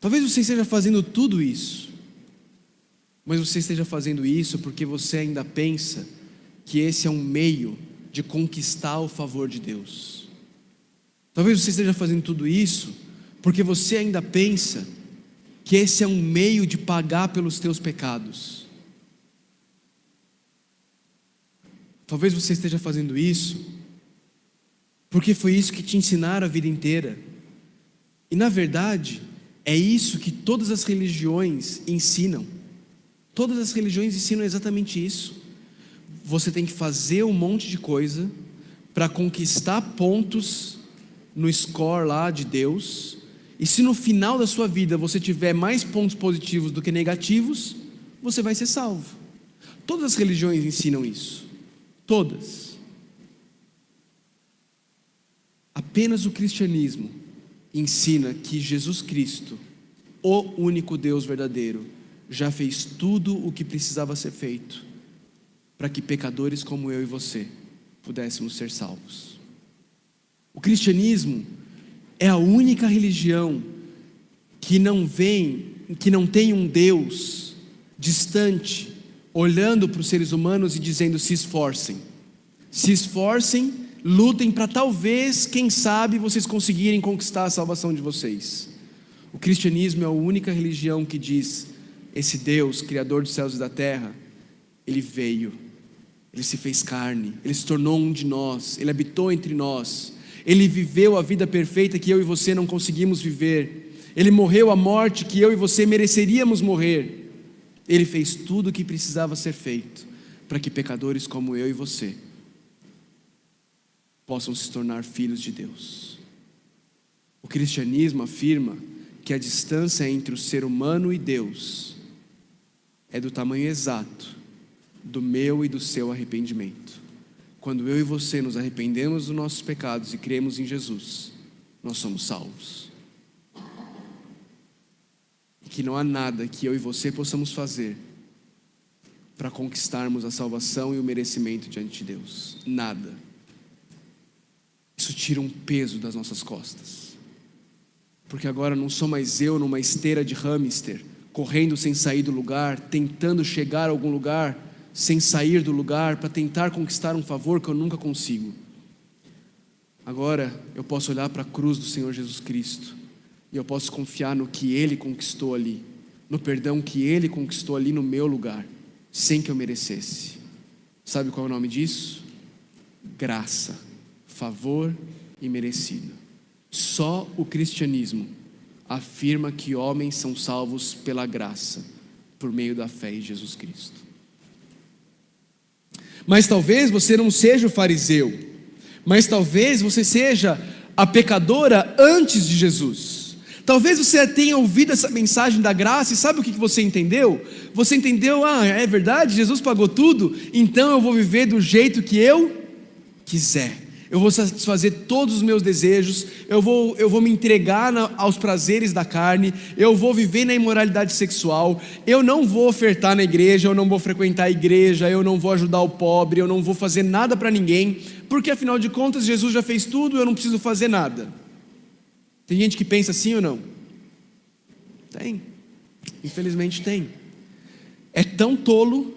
Talvez você esteja fazendo tudo isso, mas você esteja fazendo isso porque você ainda pensa que esse é um meio de conquistar o favor de Deus. Talvez você esteja fazendo tudo isso porque você ainda pensa que esse é um meio de pagar pelos teus pecados. Talvez você esteja fazendo isso porque foi isso que te ensinaram a vida inteira. E na verdade, é isso que todas as religiões ensinam. Todas as religiões ensinam exatamente isso. Você tem que fazer um monte de coisa para conquistar pontos no score lá de Deus, e se no final da sua vida você tiver mais pontos positivos do que negativos, você vai ser salvo. Todas as religiões ensinam isso. Todas. Apenas o cristianismo ensina que Jesus Cristo, o único Deus verdadeiro, já fez tudo o que precisava ser feito para que pecadores como eu e você pudéssemos ser salvos. O cristianismo é a única religião que não tem um Deus distante, olhando para os seres humanos e dizendo: se esforcem, lutem para talvez, quem sabe, vocês conseguirem conquistar a salvação de vocês. O cristianismo é a única religião que diz: esse Deus, Criador dos céus e da terra, Ele veio, Ele se fez carne, Ele se tornou um de nós, Ele habitou entre nós, Ele viveu a vida perfeita que eu e você não conseguimos viver, Ele morreu a morte que eu e você mereceríamos morrer. Ele fez tudo o que precisava ser feito para que pecadores como eu e você possam se tornar filhos de Deus. O cristianismo afirma que a distância entre o ser humano e Deus é do tamanho exato do meu e do seu arrependimento. Quando eu e você nos arrependemos dos nossos pecados e cremos em Jesus, nós somos salvos. E que não há nada que eu e você possamos fazer para conquistarmos a salvação e o merecimento diante de Deus. Nada. Isso tira um peso das nossas costas. Porque agora não sou mais eu numa esteira de hamster, correndo sem sair do lugar, tentando chegar a algum lugar, sem sair do lugar, para tentar conquistar um favor que eu nunca consigo. Agora eu posso olhar para a cruz do Senhor Jesus Cristo, e eu posso confiar no que Ele conquistou ali, no perdão que Ele conquistou ali no meu lugar, sem que eu merecesse. Sabe qual é o nome disso? Graça, favor e merecido. Só o cristianismo afirma que homens são salvos pela graça, por meio da fé em Jesus Cristo. Mas talvez você não seja o fariseu, mas talvez você seja a pecadora antes de Jesus. Talvez você tenha ouvido essa mensagem da graça e sabe o que você entendeu? Você entendeu, é verdade, Jesus pagou tudo, então eu vou viver do jeito que eu quiser. Eu vou satisfazer todos os meus desejos, eu vou me entregar aos prazeres da carne, eu vou viver na imoralidade sexual, eu não vou ofertar na igreja, eu não vou frequentar a igreja, eu não vou ajudar o pobre, eu não vou fazer nada para ninguém, porque afinal de contas Jesus já fez tudo, eu não preciso fazer nada. Tem gente que pensa assim ou não? Tem, infelizmente tem. É tão tolo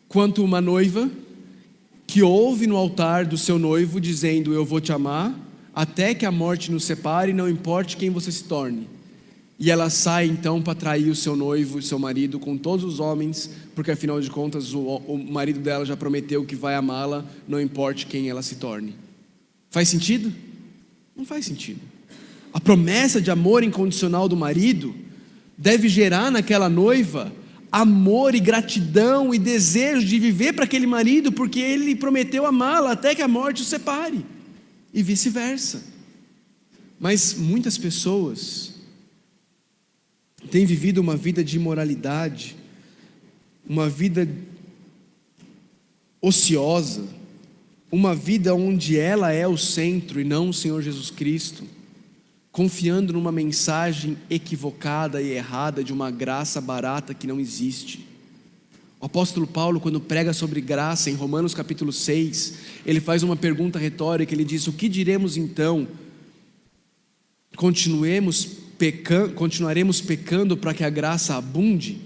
quanto uma noiva que ouve no altar do seu noivo dizendo: eu vou te amar até que a morte nos separe, não importe quem você se torne. E ela sai então para trair o seu noivo, o seu marido, com todos os homens, porque afinal de contas o marido dela já prometeu que vai amá-la, não importe quem ela se torne. Faz sentido? Não faz sentido. A promessa de amor incondicional do marido deve gerar naquela noiva amor e gratidão e desejo de viver para aquele marido, porque ele prometeu amá-la até que a morte o separe, e vice-versa. Mas muitas pessoas têm vivido uma vida de imoralidade, uma vida ociosa, uma vida onde ela é o centro e não o Senhor Jesus Cristo, confiando numa mensagem equivocada e errada de uma graça barata que não existe. O apóstolo Paulo, quando prega sobre graça em Romanos capítulo 6, ele faz uma pergunta retórica, ele diz: o que diremos então? Continuaremos pecando para que a graça abunde?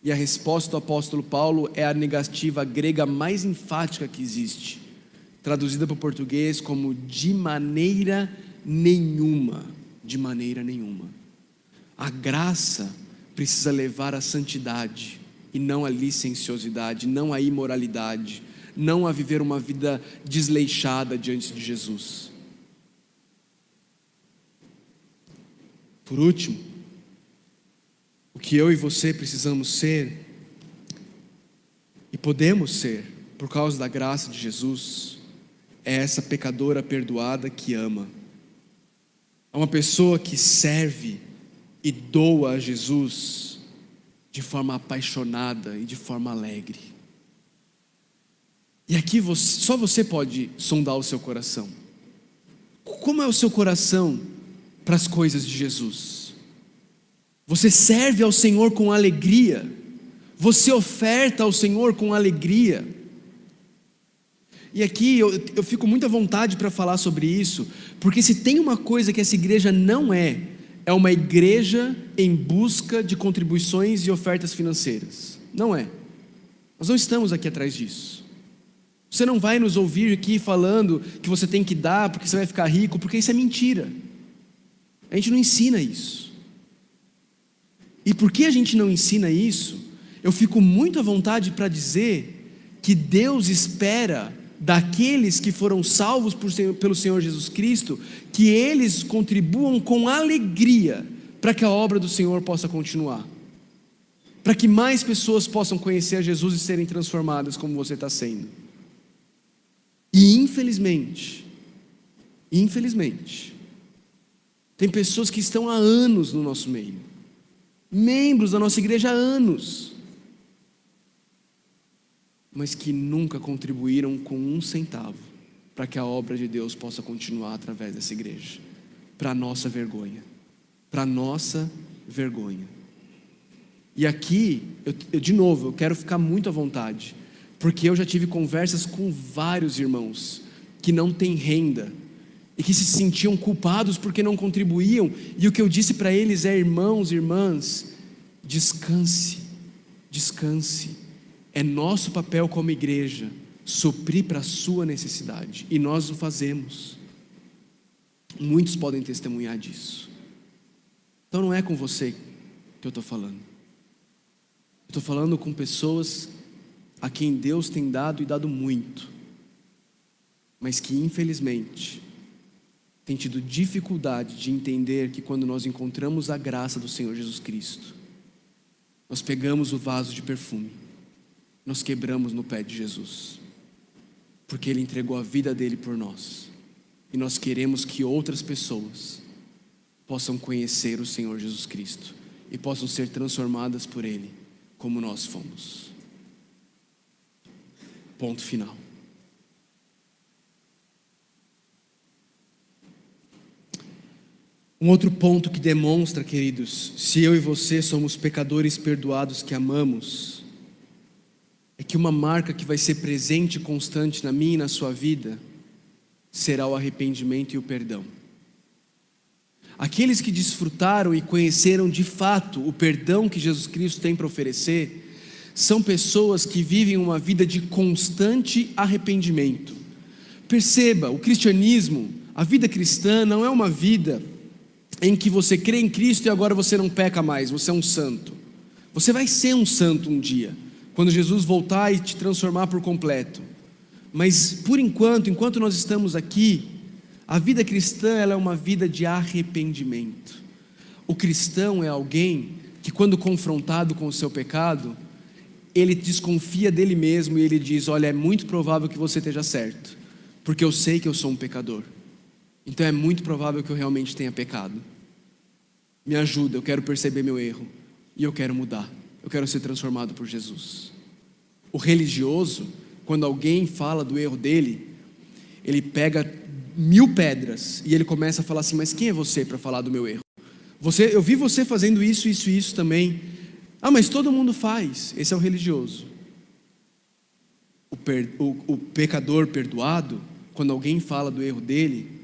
E a resposta do apóstolo Paulo é a negativa grega mais enfática que existe, traduzida para o português como de maneira nenhuma. De maneira nenhuma. A graça precisa levar à santidade e não à licenciosidade, não à imoralidade, não a viver uma vida desleixada diante de Jesus. Por último, o que eu e você precisamos ser, e podemos ser, por causa da graça de Jesus, é essa pecadora perdoada que ama. É uma pessoa que serve e doa a Jesus de forma apaixonada e de forma alegre. E aqui só você pode sondar o seu coração. Como é o seu coração para as coisas de Jesus? Você serve ao Senhor com alegria? Você oferta ao Senhor com alegria? E aqui eu fico muito à vontade para falar sobre isso, porque se tem uma coisa que essa igreja não é uma igreja em busca de contribuições e ofertas financeiras. Não é. Nós não estamos aqui atrás disso. Você não vai nos ouvir aqui falando que você tem que dar porque você vai ficar rico, porque isso é mentira. A gente não ensina isso. E porque a gente não ensina isso, eu fico muito à vontade para dizer que Deus espera daqueles que foram salvos pelo Senhor Jesus Cristo, que eles contribuam com alegria para que a obra do Senhor possa continuar, para que mais pessoas possam conhecer a Jesus e serem transformadas como você está sendo. E infelizmente, tem pessoas que estão há anos no nosso meio, membros da nossa igreja há anos, mas que nunca contribuíram com um centavo para que a obra de Deus possa continuar através dessa igreja, para a nossa vergonha, E aqui, de novo, eu quero ficar muito à vontade, porque eu já tive conversas com vários irmãos que não têm renda e que se sentiam culpados porque não contribuíam. E o que eu disse para eles é: irmãos, irmãs, descanse, descanse. É nosso papel como igreja suprir para a sua necessidade, e nós o fazemos. Muitos podem testemunhar disso. Então não é com você que eu estou falando. Eu estou falando com pessoas a quem Deus tem dado e dado muito, mas que infelizmente tem tido dificuldade de entender que quando nós encontramos a graça do Senhor Jesus Cristo, nós pegamos o vaso de perfume, nós quebramos no pé de Jesus, porque Ele entregou a vida dele por nós, e nós queremos que outras pessoas possam conhecer o Senhor Jesus Cristo e possam ser transformadas por Ele, como nós fomos. Ponto final. Um outro ponto que demonstra, queridos, se eu e você somos pecadores perdoados que amamos, é que uma marca que vai ser presente e constante na minha e na sua vida será o arrependimento e o perdão. Aqueles que desfrutaram e conheceram de fato o perdão que Jesus Cristo tem para oferecer, são pessoas que vivem uma vida de constante arrependimento. Perceba, o cristianismo, a vida cristã não é uma vida em que você crê em Cristo e agora você não peca mais, você é um santo. Você vai ser um santo um dia, quando Jesus voltar e te transformar por completo. Mas por enquanto nós estamos aqui, a vida cristã ela é uma vida de arrependimento. O cristão é alguém que, quando confrontado com o seu pecado, ele desconfia dele mesmo e ele diz: olha, é muito provável que você esteja certo, porque eu sei que eu sou um pecador. Então é muito provável que eu realmente tenha pecado. Me ajuda, eu quero perceber meu erro e eu quero mudar, eu quero ser transformado por Jesus. O religioso, quando alguém fala do erro dele, ele pega 1000 pedras e ele começa a falar assim: mas quem é você para falar do meu erro? Eu vi você fazendo isso, isso e isso também. Ah, mas todo mundo faz. Esse é o religioso. O pecador perdoado, quando alguém fala do erro dele,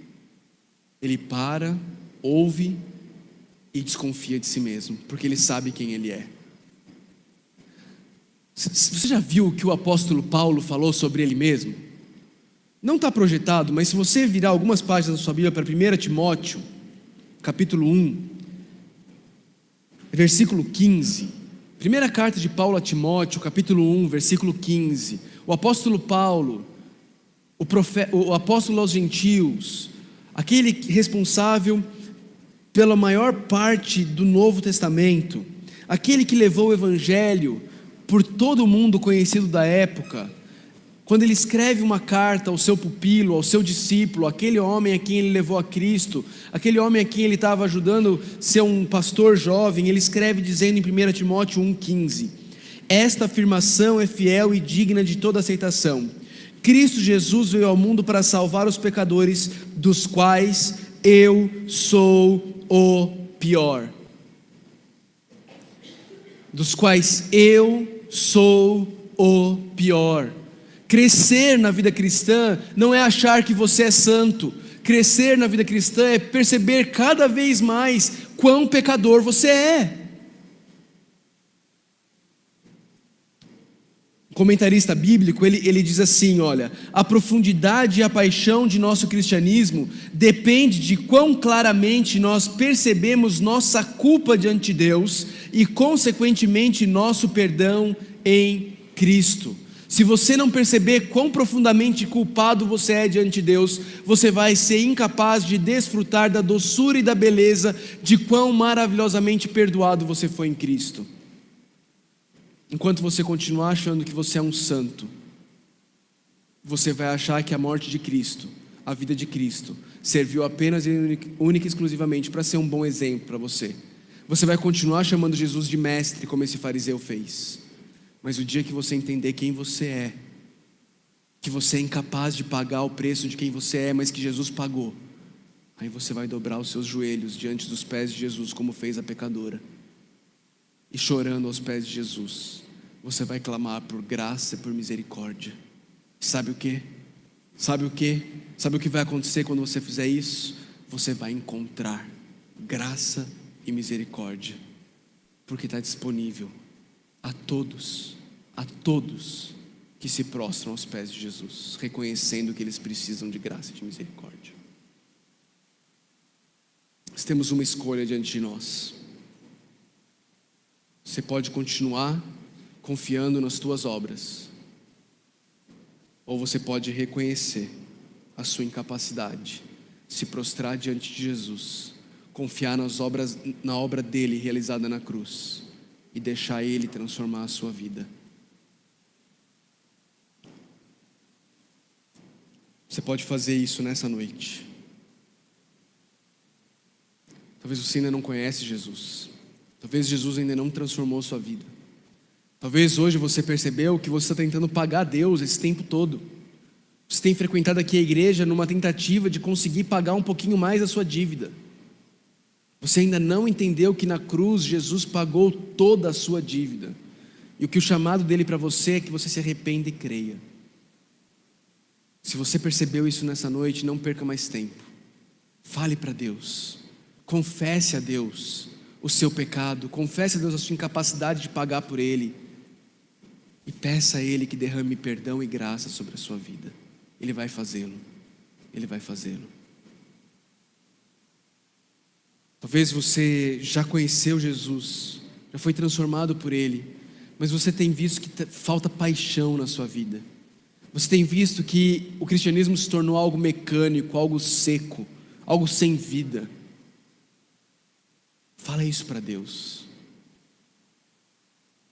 ele para, ouve e desconfia de si mesmo, porque ele sabe quem ele é. Você já viu o que o apóstolo Paulo falou sobre ele mesmo? Não está projetado, mas se você virar algumas páginas da sua Bíblia para 1 Timóteo, capítulo 1, versículo 15. Primeira carta de Paulo a Timóteo, capítulo 1, versículo 15. O apóstolo Paulo, o apóstolo aos gentios, aquele responsável pela maior parte do Novo Testamento, aquele que levou o evangelho por todo o mundo conhecido da época, quando ele escreve uma carta ao seu pupilo, ao seu discípulo, aquele homem a quem ele levou a Cristo, aquele homem a quem ele estava ajudando a ser um pastor jovem, ele escreve dizendo em 1 Timóteo 1,15: esta afirmação é fiel e digna de toda aceitação. Cristo Jesus veio ao mundo para salvar os pecadores, dos quais eu sou o pior. Dos quais eu sou o pior. Crescer na vida cristã não é achar que você é santo. Crescer na vida cristã é perceber cada vez mais quão pecador você é. O comentarista bíblico, ele diz assim, olha: a profundidade e a paixão de nosso cristianismo depende de quão claramente nós percebemos nossa culpa diante de Deus e, consequentemente, nosso perdão em Cristo. Se você não perceber quão profundamente culpado você é diante de Deus, você vai ser incapaz de desfrutar da doçura e da beleza de quão maravilhosamente perdoado você foi em Cristo. Enquanto você continuar achando que você é um santo, você vai achar que a morte de Cristo, a vida de Cristo, serviu apenas e única e exclusivamente para ser um bom exemplo para você. Você vai continuar chamando Jesus de mestre, como esse fariseu fez. Mas o dia que você entender quem você é, que você é incapaz de pagar o preço de quem você é, mas que Jesus pagou, aí você vai dobrar os seus joelhos diante dos pés de Jesus, como fez a pecadora, e chorando aos pés de Jesus, você vai clamar por graça e por misericórdia. E sabe o que? Sabe o quê? Sabe o que vai acontecer quando você fizer isso? Você vai encontrar graça e misericórdia, porque está disponível a todos que se prostram aos pés de Jesus, reconhecendo que eles precisam de graça e de misericórdia. Nós temos uma escolha diante de nós. Você pode continuar confiando nas tuas obras, ou você pode reconhecer a sua incapacidade, se prostrar diante de Jesus, confiar na obra dele realizada na cruz e deixar ele transformar a sua vida. Você pode fazer isso nessa noite. Talvez você ainda não conhece Jesus. Talvez Jesus ainda não transformou sua vida. Talvez hoje você percebeu que você está tentando pagar a Deus esse tempo todo. Você tem frequentado aqui a igreja numa tentativa de conseguir pagar um pouquinho mais a sua dívida. Você ainda não entendeu que na cruz Jesus pagou toda a sua dívida. E o que o chamado dele para você é que você se arrependa e creia. Se você percebeu isso nessa noite, não perca mais tempo. Fale para Deus. Confesse a Deus o seu pecado. Confesse a Deus a sua incapacidade de pagar por ele. E peça a Ele que derrame perdão e graça sobre a sua vida. Ele vai fazê-lo. Ele vai fazê-lo. Talvez você já conheceu Jesus, já foi transformado por Ele, mas você tem visto que falta paixão na sua vida. Você tem visto que o cristianismo se tornou algo mecânico, algo seco, algo sem vida. Fala isso para Deus.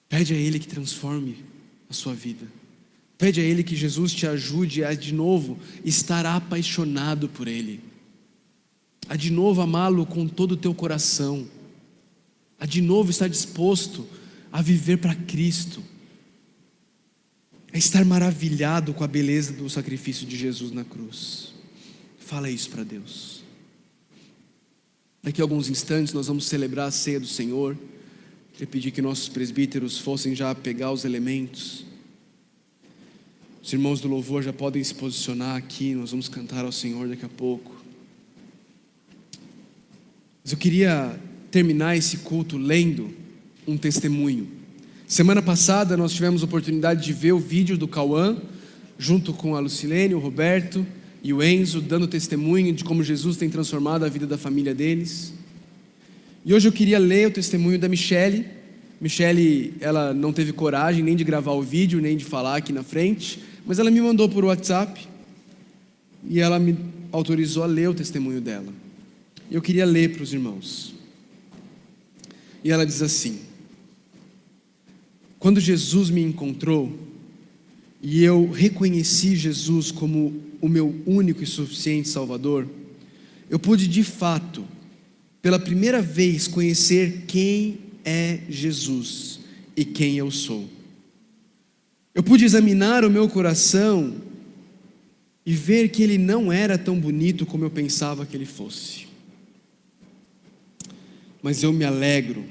Pede a Ele que transforme a sua vida. Pede a Ele que Jesus te ajude a de novo estar apaixonado por Ele, a de novo amá-lo com todo o teu coração, a de novo estar disposto a viver para Cristo, a estar maravilhado com a beleza do sacrifício de Jesus na cruz. Fala isso para Deus. Daqui a alguns instantes nós vamos celebrar a ceia do Senhor. Queria pedir que nossos presbíteros fossem já pegar os elementos. Os irmãos do louvor já podem se posicionar aqui. Nós vamos cantar ao Senhor daqui a pouco. Mas eu queria terminar esse culto lendo um testemunho. Semana passada nós tivemos a oportunidade de ver o vídeo do Cauã, junto com a Lucilene, o Roberto e o Enzo, dando testemunho de como Jesus tem transformado a vida da família deles. E hoje eu queria ler o testemunho da Michele. Michele, ela não teve coragem nem de gravar o vídeo, nem de falar aqui na frente, mas ela me mandou por WhatsApp e ela me autorizou a ler o testemunho dela. Eu queria ler para os irmãos. E ela diz assim: quando Jesus me encontrou e eu reconheci Jesus como o meu único e suficiente Salvador, eu pude de fato, pela primeira vez, conhecer quem é Jesus e quem eu sou. Eu pude examinar o meu coração e ver que ele não era tão bonito como eu pensava que ele fosse. Mas eu me alegro,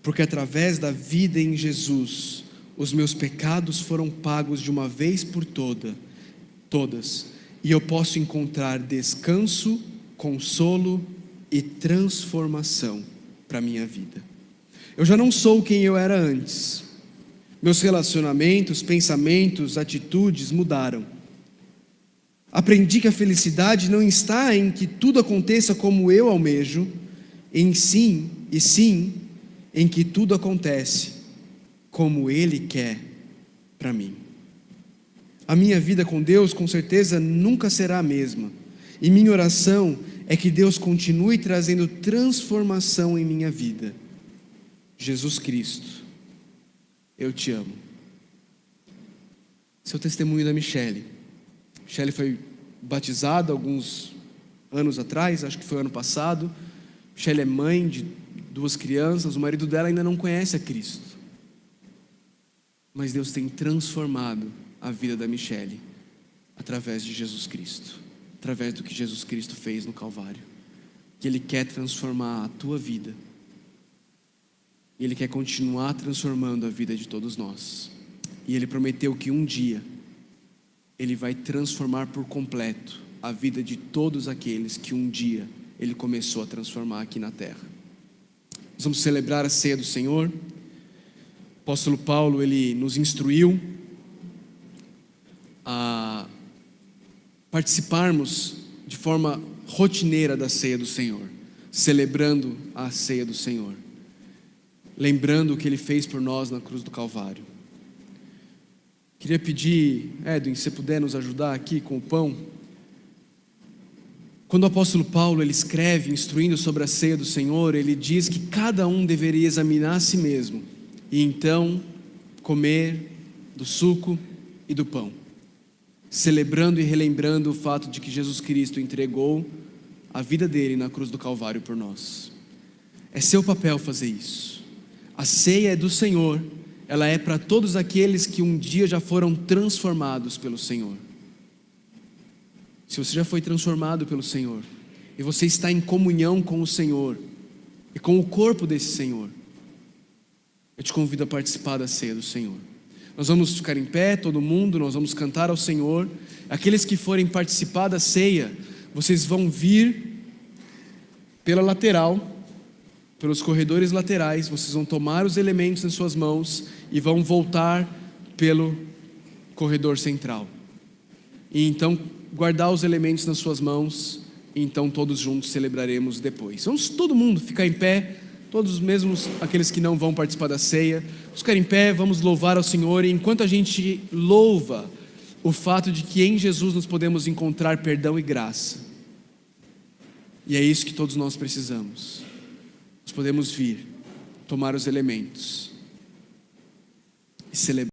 porque através da vida em Jesus, os meus pecados foram pagos de uma vez por todas, e eu posso encontrar descanso, consolo e transformação para a minha vida. Eu já não sou quem eu era antes. Meus relacionamentos, pensamentos, atitudes mudaram. Aprendi que a felicidade não está em que tudo aconteça como eu almejo, sim, em que tudo acontece como Ele quer para mim. A minha vida com Deus, com certeza, nunca será a mesma. E minha oração é que Deus continue trazendo transformação em minha vida. Jesus Cristo, eu te amo. Esse é o testemunho da Michele. Michele foi batizada alguns anos atrás, acho que foi ano passado. Michele é mãe de 2 crianças, o marido dela ainda não conhece a Cristo. Mas Deus tem transformado a vida da Michele através de Jesus Cristo, através do que Jesus Cristo fez no Calvário. Que Ele quer transformar a tua vida. E Ele quer continuar transformando a vida de todos nós. E Ele prometeu que um dia Ele vai transformar por completo a vida de todos aqueles que um dia Ele começou a transformar aqui na terra. Nós vamos celebrar a ceia do Senhor. O apóstolo Paulo, ele nos instruiu a participarmos de forma rotineira da ceia do Senhor, celebrando a ceia do Senhor, lembrando o que Ele fez por nós na cruz do Calvário. Queria pedir, Edwin, se você puder nos ajudar aqui com o pão. Quando o apóstolo Paulo ele escreve, instruindo sobre a ceia do Senhor, ele diz que cada um deveria examinar a si mesmo e então comer do suco e do pão, celebrando e relembrando o fato de que Jesus Cristo entregou a vida dele na cruz do Calvário por nós. É seu papel fazer isso. A ceia é do Senhor, ela é para todos aqueles que um dia já foram transformados pelo Senhor. Se você já foi transformado pelo Senhor e você está em comunhão com o Senhor e com o corpo desse Senhor, eu te convido a participar da ceia do Senhor. Nós vamos ficar em pé, todo mundo, nós vamos cantar ao Senhor. Aqueles que forem participar da ceia, vocês vão vir pela lateral, pelos corredores laterais, vocês vão tomar os elementos em suas mãos e vão voltar pelo corredor central. E então guardar os elementos nas suas mãos, e então todos juntos celebraremos depois. Vamos todo mundo ficar em pé, todos mesmos aqueles que não vão participar da ceia, vamos ficar em pé, vamos louvar ao Senhor, e enquanto a gente louva o fato de que em Jesus nós podemos encontrar perdão e graça, e é isso que todos nós precisamos, nós podemos vir, tomar os elementos e celebrar.